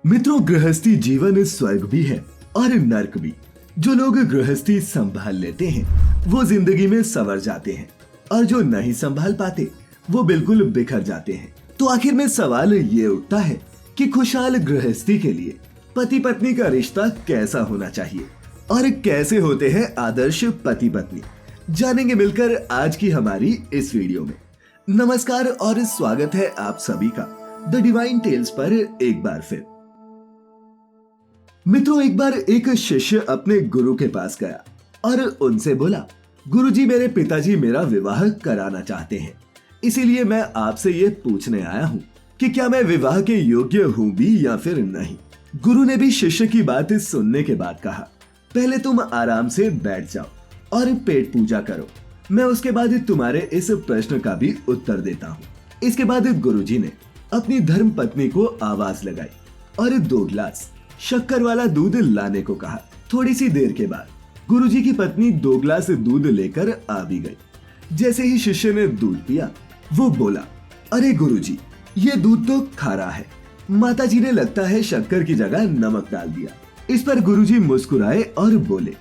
मित्रों, गृहस्थी जीवन स्वर्ग भी है और नर्क भी। जो लोग गृहस्थी संभाल लेते हैं वो जिंदगी में संवर जाते हैं और जो नहीं संभाल पाते वो बिल्कुल बिखर जाते हैं। तो आखिर में सवाल ये उठता है कि खुशहाल गृहस्थी के लिए पति पत्नी का रिश्ता कैसा होना चाहिए और कैसे होते हैं आदर्श पति पत्नी, जानेंगे मिलकर आज की हमारी इस वीडियो में। नमस्कार और स्वागत है आप सभी का द डिवाइन टेल्स पर एक बार फिर। मित्रों, एक बार एक शिष्य अपने गुरु के पास गया और उनसे बोला, गुरुजी, मेरे पिताजी मेरा विवाह कराना चाहते हैं, इसीलिए मैं आपसे ये पूछने आया हूँ कि क्या मैं विवाह के योग्य हूँ भी या फिर नहीं। गुरु ने भी शिष्य की बात सुनने के बाद कहा, पहले तुम आराम से बैठ जाओ और पेट पूजा करो, मैं उसके बाद तुम्हारे इस प्रश्न का भी उत्तर देता हूँ। इसके बाद गुरुजी ने अपनी धर्म पत्नी को आवाज लगाई और 2 गिलास शक्कर वाला दूध लाने को कहा। थोड़ी सी देर के बाद गुरुजी की पत्नी 2 गिलास दूध लेकर आ भी गई। जैसे ही शिष्य ने दूध पिया वो बोला, अरे गुरुजी, ये दूध तो खारा है, माताजी ने लगता है शक्कर की जगह नमक डाल दिया। इस पर गुरुजी मुस्कुराए और बोले,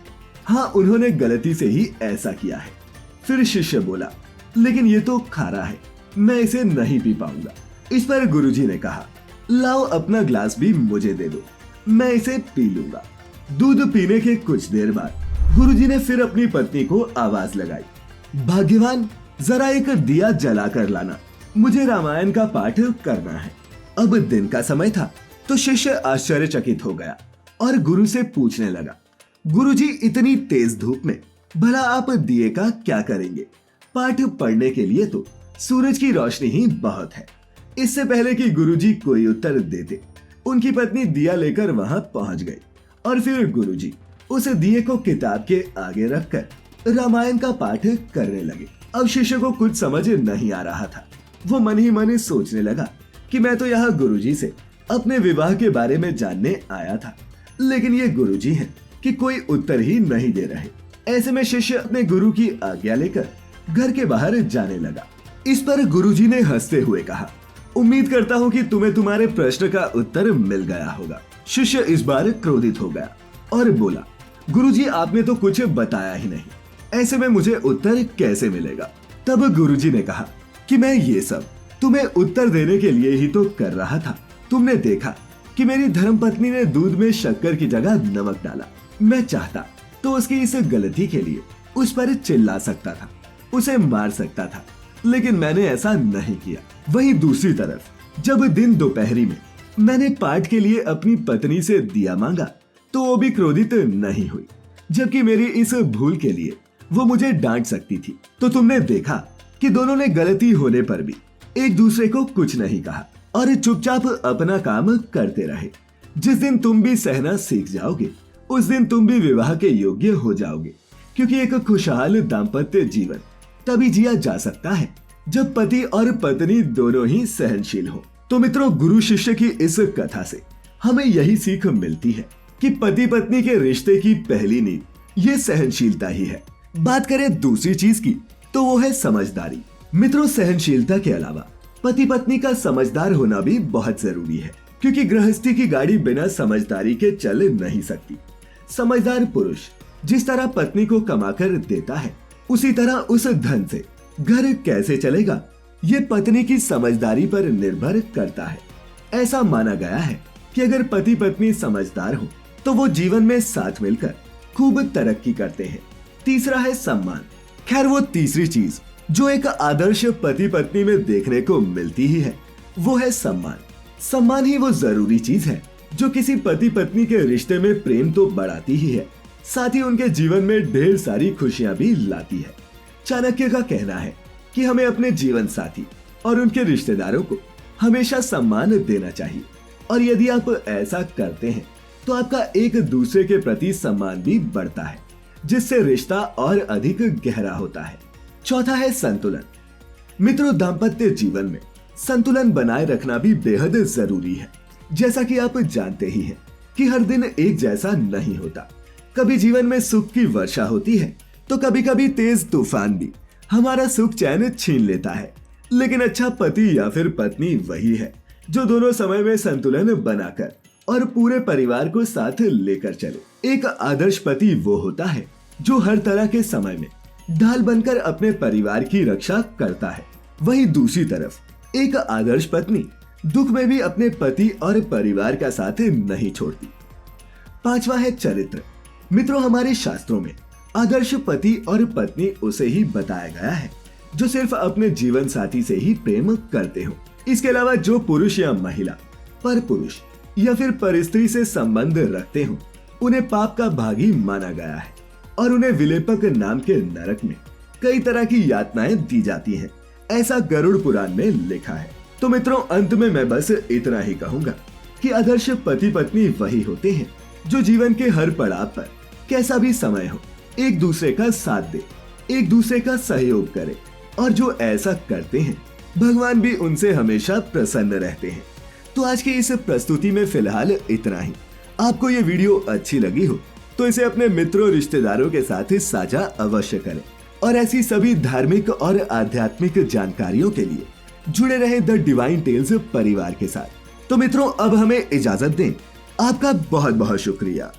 हाँ, उन्होंने गलती से ही ऐसा किया है। फिर शिष्य बोला, लेकिन ये तो खारा है, मैं इसे नहीं पी पाऊंगा। इस पर गुरुजी ने कहा, लाओ अपना ग्लास भी मुझे दे दो, मैं इसे पी लूंगा। दूध पीने के कुछ देर बाद गुरुजी ने फिर अपनी पत्नी को आवाज लगाई, भाग्यवान, जरा एक दिया जला कर लाना, मुझे रामायण का पाठ करना है। अब दिन का समय था तो शिष्य आश्चर्यचकित हो गया और गुरु से पूछने लगा, गुरुजी, इतनी तेज धूप में भला आप दिए का क्या करेंगे? पाठ पढ़ने के लिए तो सूरज की रोशनी ही बहुत है। इससे पहले कि गुरुजी कोई उत्तर देते, उनकी पत्नी दिया लेकर वहां पहुंच गई और फिर गुरुजी उस दिए को किताब के आगे रखकर रामायण का पाठ करने लगे। अब शिष्य को कुछ समझ नहीं आ रहा था। वो मन ही मन सोचने लगा कि मैं तो यहाँ गुरुजी से अपने विवाह के बारे में जानने आया था, लेकिन ये गुरुजी हैं कि कोई उत्तर ही नहीं दे रहे। ऐसे में शिष्य अपने गुरु की आज्ञा लेकर घर के बाहर जाने लगा। इस पर गुरुजी ने हंसते हुए कहा, उम्मीद करता हूँ कि तुम्हें तुम्हारे प्रश्न का उत्तर मिल गया होगा। शिष्य इस बार क्रोधित हो गया और बोला, गुरुजी, आपने तो कुछ बताया ही नहीं, ऐसे में मुझे उत्तर कैसे मिलेगा? तब गुरुजी ने कहा कि मैं ये सब तुम्हें उत्तर देने के लिए ही तो कर रहा था। तुमने देखा कि मेरी धर्मपत्नी ने दूध में शक्कर की जगह नमक डाला। मैं चाहता तो उसकी इस गलती के लिए उस पर चिल्ला सकता था, उसे मार सकता था, लेकिन मैंने ऐसा नहीं किया। वहीं दूसरी तरफ जब दिन दोपहरी में मैंने पाठ के लिए अपनी पत्नी से दिया मांगा तो वो भी क्रोधित नहीं हुई, जबकि मेरी इस भूल के लिए वो मुझे डांट सकती थी। तो तुमने देखा कि दोनों ने गलती होने पर भी एक दूसरे को कुछ नहीं कहा और चुपचाप अपना काम करते रहे। जिस दिन तुम भी सहना सीख जाओगे उस दिन तुम भी विवाह के योग्य हो जाओगे, क्योंकि एक खुशहाल दाम्पत्य जीवन तभी जिया जा सकता है जब पति और पत्नी दोनों ही सहनशील हो। तो मित्रों, गुरु शिष्य की इस कथा से हमें यही सीख मिलती है कि पति पत्नी के रिश्ते की पहली नींव ये सहनशीलता ही है। बात करें दूसरी चीज की तो वो है समझदारी। मित्रों, सहनशीलता के अलावा पति पत्नी का समझदार होना भी बहुत जरूरी है, क्योंकि गृहस्थी की गाड़ी बिना समझदारी के चल नहीं सकती। समझदार पुरुष जिस तरह पत्नी को कमाकर देता है, उसी तरह उस धन से घर कैसे चलेगा ये पत्नी की समझदारी पर निर्भर करता है। ऐसा माना गया है कि अगर पति पत्नी समझदार हो तो वो जीवन में साथ मिलकर खूब तरक्की करते हैं। तीसरा है सम्मान। खैर, वो तीसरी चीज जो एक आदर्श पति पत्नी में देखने को मिलती ही है वो है सम्मान। सम्मान ही वो जरूरी चीज है जो किसी पति पत्नी के रिश्ते में प्रेम तो बढ़ाती ही है, साथ ही उनके जीवन में ढेर सारी खुशियां भी लाती है। चाणक्य का कहना है कि हमें अपने जीवन साथी और उनके रिश्तेदारों को हमेशा सम्मान देना चाहिए, और यदि आप ऐसा करते हैं तो आपका एक दूसरे के प्रति सम्मान भी बढ़ता है, जिससे रिश्ता और अधिक गहरा होता है। चौथा है संतुलन। मित्रों, दाम्पत्य जीवन में संतुलन बनाए रखना भी बेहद जरूरी है। जैसा कि आप जानते ही हैं कि हर दिन एक जैसा नहीं होता। कभी जीवन में सुख की वर्षा होती है तो कभी कभी तेज तूफान भी हमारा सुख चैन छीन लेता है। लेकिन अच्छा पति या फिर पत्नी वही है जो दोनों समय में संतुलन बनाकर और पूरे परिवार को साथ लेकर चले। एक आदर्श पति वो होता है जो हर तरह के समय में ढाल बनकर अपने परिवार की रक्षा करता है। वहीं दूसरी तरफ एक आदर्श पत्नी दुख में भी अपने पति और परिवार का साथ नहीं छोड़ती। पांचवा है चरित्र। मित्रों, हमारे शास्त्रों में आदर्श पति और पत्नी उसे ही बताया गया है जो सिर्फ अपने जीवन साथी से ही प्रेम करते हो। इसके अलावा जो पुरुष या महिला पर पुरुष या फिर पर स्त्री से संबंध रखते हो उन्हें पाप का भागी माना गया है और उन्हें विलेपक नाम के नरक में कई तरह की यातनाएं दी जाती हैं। ऐसा गरुड़ पुराण में लिखा है। तो मित्रों, अंत में मैं बस इतना ही कहूंगा कि आदर्श पति पत्नी वही होते हैं जो जीवन के हर पड़ाव पर कैसा भी समय हो एक दूसरे का साथ दे, एक दूसरे का सहयोग करे और जो ऐसा करते हैं भगवान भी उनसे हमेशा प्रसन्न रहते हैं। तो आज की इस प्रस्तुति में फिलहाल इतना ही। आपको ये वीडियो अच्छी लगी हो तो इसे अपने मित्रों रिश्तेदारों के साथ साझा अवश्य करें और ऐसी सभी धार्मिक और आध्यात्मिक जानकारियों के लिए जुड़े रहें द डिवाइन टेल्स परिवार के साथ। तो मित्रों, अब हमें इजाजत दें। आपका बहुत बहुत शुक्रिया।